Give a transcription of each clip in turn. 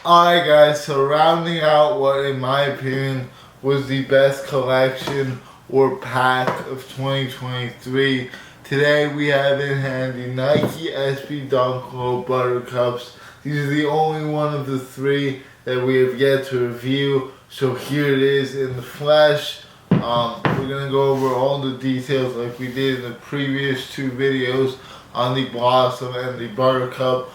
Alright guys, so rounding out what in my opinion was the best collection or pack of 2023. Today we have in hand the Nike SB Dunk Low Buttercups. These are the only one of the three that we have yet to review. So here it is in the flesh. We're going to go over all the details like we did in the previous two videos on the Blossom and the Buttercup.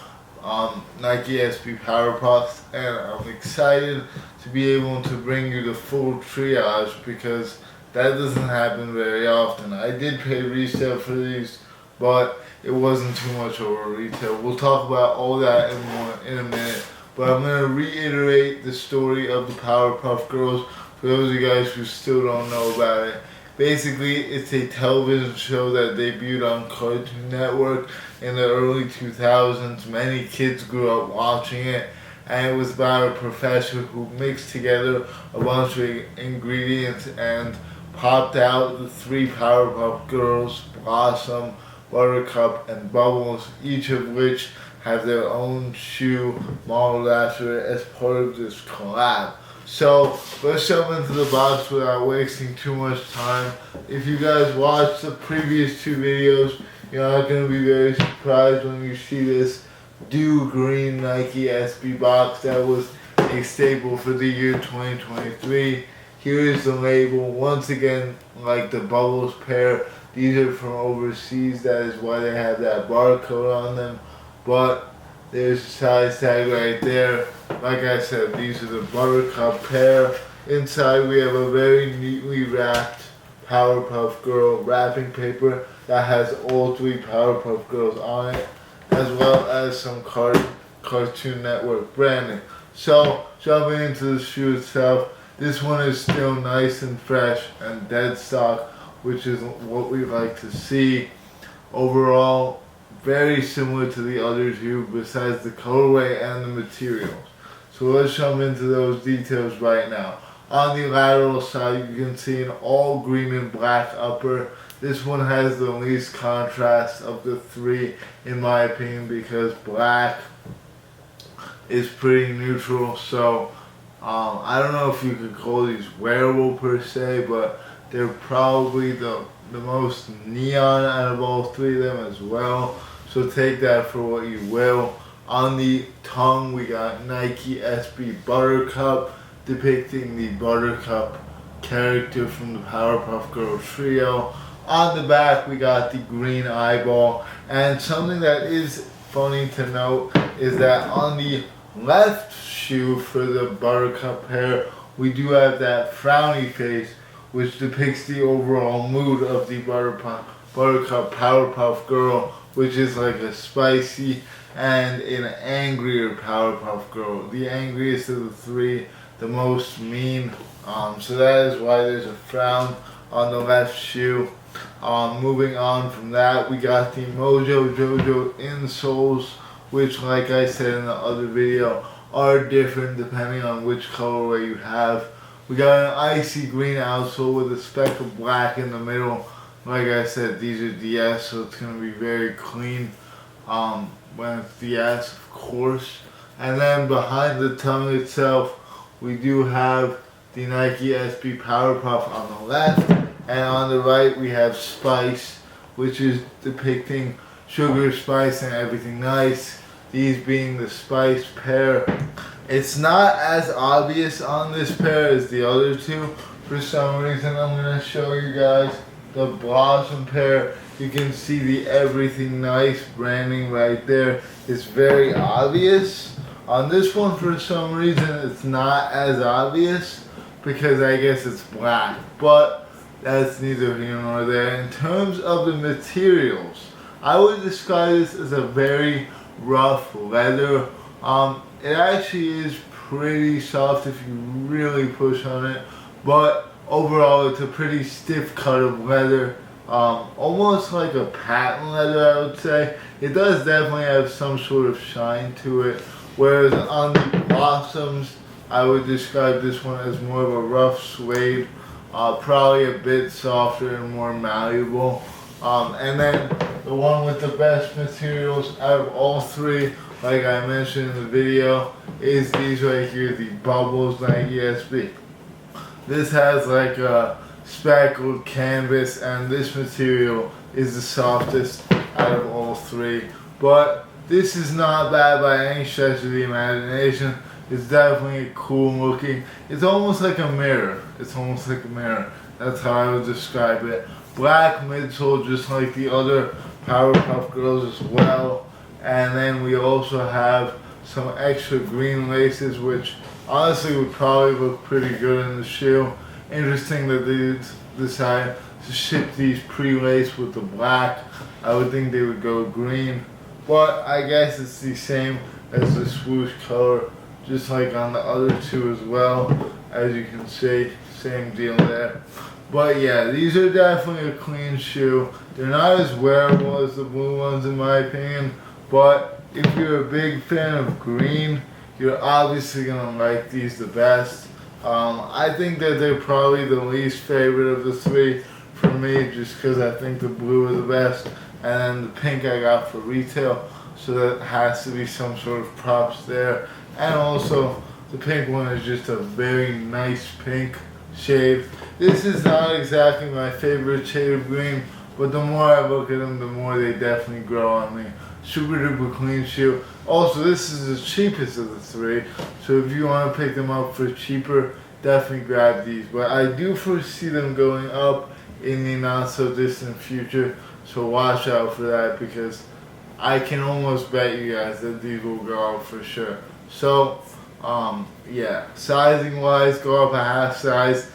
Nike SB Powerpuffs, and I'm excited to be able to bring you the full triage because that doesn't happen very often. I did pay resale for these, but it wasn't too much over retail. We'll talk about all that and more in a minute, but I'm going to reiterate the story of the Powerpuff Girls for those of you guys who still don't know about it. Basically, it's a television show that debuted on Cartoon Network in the early 2000s. Many kids grew up watching it, and it was about a professor who mixed together a bunch of ingredients and popped out the three Powerpuff Girls, Blossom, Buttercup, and Bubbles, each of which have their own shoe modeled after it as part of this collab. So let's jump into the box without wasting too much time. If you guys watched the previous two videos, you're not going to be very surprised when you see this dew green Nike SB box that was a staple for the year 2023. Here is the label. Once again, like the Bubbles pair, these are from overseas. That is why they have that barcode on them. But there's a size tag right there. Like I said, these are the Buttercup pair. Inside we have a very neatly wrapped Powerpuff Girl wrapping paper that has all three Powerpuff Girls on it, as well as some Cartoon Network branding. So, jumping into the shoe itself, this one is still nice and fresh and dead stock, which is what we like to see. Overall, very similar to the other two besides the colorway and the materials. So let's jump into those details right now. On the lateral side, you can see an all green and black upper. This one has the least contrast of the three in my opinion because black is pretty neutral. So I don't know if you could call these wearable per se, but they're probably the most neon out of all three of them as well. So take that for what you will. On the tongue, we got Nike SB Buttercup, depicting the Buttercup character from the Powerpuff Girls trio. On the back, we got the green eyeball. And something that is funny to note is that on the left shoe for the Buttercup pair, we do have that frowny face, which depicts the overall mood of the Buttercup Powerpuff Girl, which is like a spicy and an angrier Powerpuff Girl. The angriest of the three, the most mean. So that is why there's a frown on the left shoe. Moving on from that, we got the Mojo Jojo insoles, which like I said in the other video, are different depending on which colorway you have. We got an icy green outsole with a speck of black in the middle. Like I said, these are DS, so it's going to be very clean when it's DS, of course. And then behind the tongue itself, we do have the Nike SB Powerpuff on the left. And on the right, we have Spice, which is depicting sugar, spice, and everything nice. These being the Spice pair. It's not as obvious on this pair as the other two. For some reason, I'm going to show you guys the Blossom pair. You can see the everything nice branding right there. It's very obvious. On this one, for some reason, it's not as obvious because I guess it's black. But that's neither here nor there. In terms of the materials, I would describe this as a very rough leather. It actually is pretty soft if you really push on it, but overall it's a pretty stiff cut of leather, almost like a patent leather, I would say. It does definitely have some sort of shine to it, whereas on the Blossoms, I would describe this one as more of a rough suede, probably a bit softer and more malleable. And then the one with the best materials out of all three, like I mentioned in the video, is these right here, the Bubbles Nike SB. This has like a speckled canvas, and this material is the softest out of all three. But this is not bad by any stretch of the imagination. It's definitely cool looking. It's almost like a mirror. It's almost like a mirror. That's how I would describe it. Black midsole, just like the other Powerpuff Girls as well. And then we also have some extra green laces, which honestly would probably look pretty good in the shoe. Interesting that they decided to ship these pre-laced with the black. I would think they would go green, but I guess it's the same as the swoosh color, just like on the other two as well. As you can see, same deal there. But yeah, these are definitely a clean shoe. They're not as wearable as the blue ones in my opinion, but if you're a big fan of green, you're obviously gonna like these the best. I think that they're probably the least favorite of the three for me, just because I think the blue are the best, and then the pink I got for retail, so that has to be some sort of props there. And also, the pink one is just a very nice pink shade. This is not exactly my favorite shade of green, but the more I look at them, the more they definitely grow on me. Super duper clean shoe. Also, this is the cheapest of the three, so if you want to pick them up for cheaper, definitely grab these. But I do foresee them going up in the not so distant future, so watch out for that, because I can almost bet you guys that these will go up for sure. So yeah, sizing wise, go up a half size.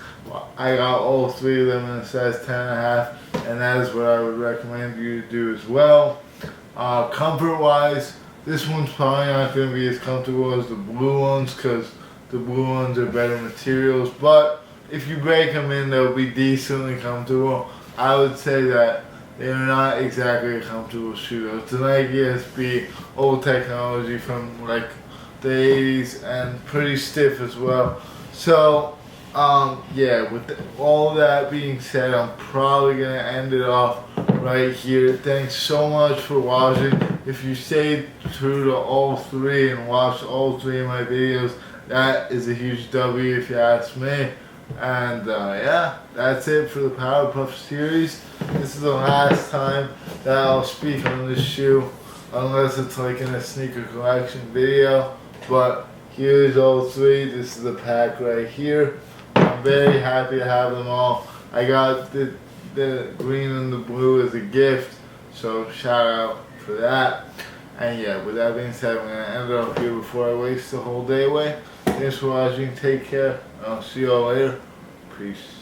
I got all three of them in a size 10.5, and that is what I would recommend you to do as well. Comfort wise, this one's probably not going to be as comfortable as the blue ones, because the blue ones are better materials, but if you break them in, they'll be decently comfortable. I would say that they're not exactly a comfortable shoe though. It's a Nike SB, old technology from like the 80s, and pretty stiff as well. So yeah, with all that being said, I'm probably going to end it off right here. Thanks so much for watching. If you stayed true to all three and watched all three of my videos, that is a huge W if you ask me. And yeah, that's it for the Powerpuff series. This is the last time that I'll speak on this shoe, unless it's like in a sneaker collection video. But here's all three. This is the pack right here. I'm very happy to have them all. I got the green and the blue as a gift, so shout out for that. And yeah, with that being said, I'm going to end it off here before I waste the whole day away. Thanks for watching. Take care. I'll see you all later. Peace.